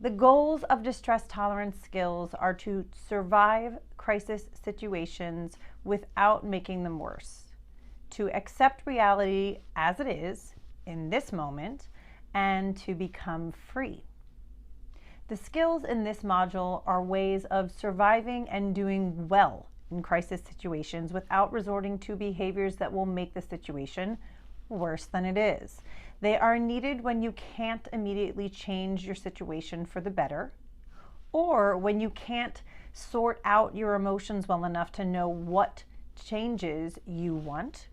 The goals of distress tolerance skills are to survive crisis situations without making them worse, to accept reality as it is in this moment, and to become free. The skills in this module are ways of surviving and doing well in crisis situations without resorting to behaviors that will make the situation worse than it is. They are needed when you can't immediately change your situation for the better, or when you can't sort out your emotions well enough to know what changes you want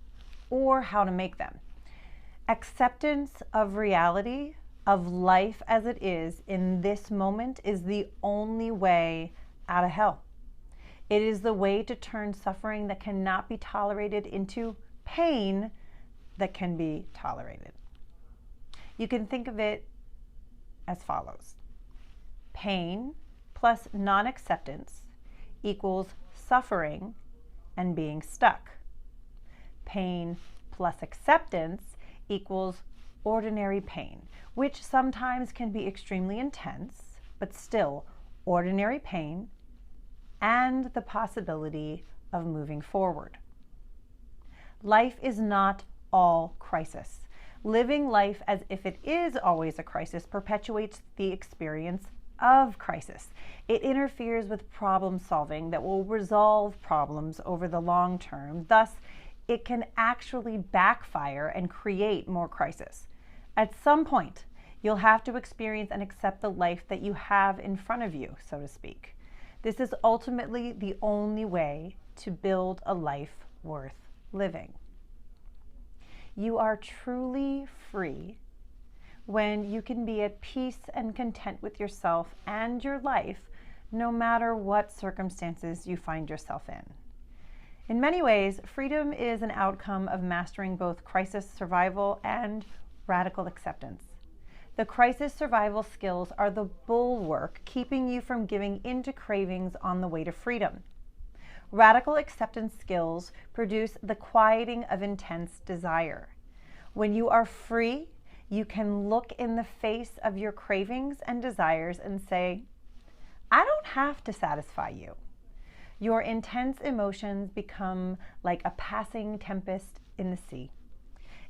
or how to make them. Acceptance of reality, of life as it is in this moment, is the only way out of hell. It is the way to turn suffering that cannot be tolerated into pain that can be tolerated. You can think of it as follows. Pain plus non-acceptance equals suffering and being stuck. Pain plus acceptance equals ordinary pain, which sometimes can be extremely intense, but still ordinary pain and the possibility of moving forward. Life is not all crisis. Living life as if it is always a crisis perpetuates the experience of crisis. It interferes with problem solving that will resolve problems over the long term. Thus, it can actually backfire and create more crisis. At some point, you'll have to experience and accept the life that you have in front of you, so to speak. This is ultimately the only way to build a life worth living. You are truly free when you can be at peace and content with yourself and your life, no matter what circumstances you find yourself in. In many ways, freedom is an outcome of mastering both crisis survival and radical acceptance. The crisis survival skills are the bulwark keeping you from giving into cravings on the way to freedom. Radical acceptance skills produce the quieting of intense desire. When you are free, you can look in the face of your cravings and desires and say, I don't have to satisfy you. Your intense emotions become like a passing tempest in the sea,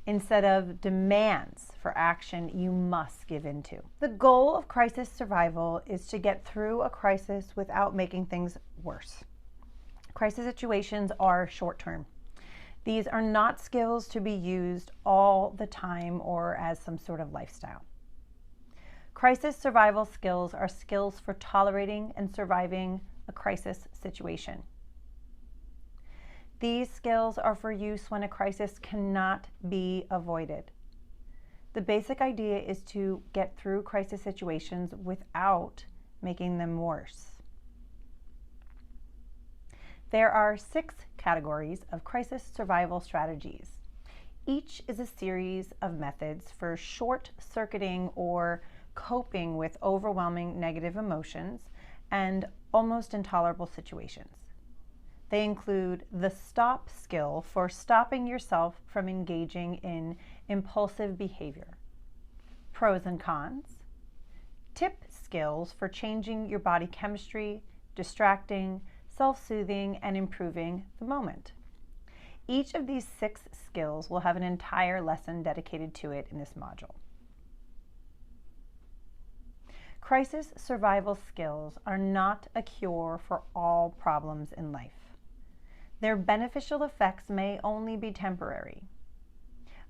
instead of demands for action you must give into. The goal of crisis survival is to get through a crisis without making things worse. Crisis situations are short-term. These are not skills to be used all the time or as some sort of lifestyle. Crisis survival skills are skills for tolerating and surviving a crisis situation. These skills are for use when a crisis cannot be avoided. The basic idea is to get through crisis situations without making them worse. There are 6 categories of crisis survival strategies. Each is a series of methods for short-circuiting or coping with overwhelming negative emotions and almost intolerable situations. They include the stop skill for stopping yourself from engaging in impulsive behavior, pros and cons, tip skills for changing your body chemistry, distracting, self-soothing, and improving the moment. Each of these 6 skills will have an entire lesson dedicated to it in this module. Crisis survival skills are not a cure for all problems in life. Their beneficial effects may only be temporary.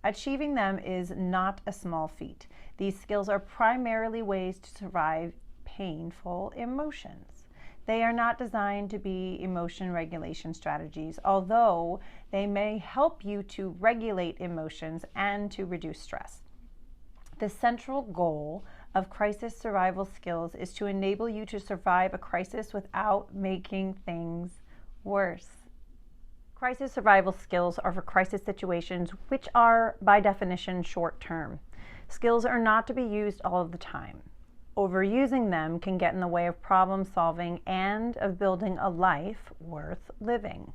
Achieving them is not a small feat. These skills are primarily ways to survive painful emotions. They are not designed to be emotion regulation strategies, although they may help you to regulate emotions and to reduce stress. The central goal of crisis survival skills is to enable you to survive a crisis without making things worse. Crisis survival skills are for crisis situations which are, by definition, short-term. Skills are not to be used all of the time. Overusing them can get in the way of problem solving and of building a life worth living.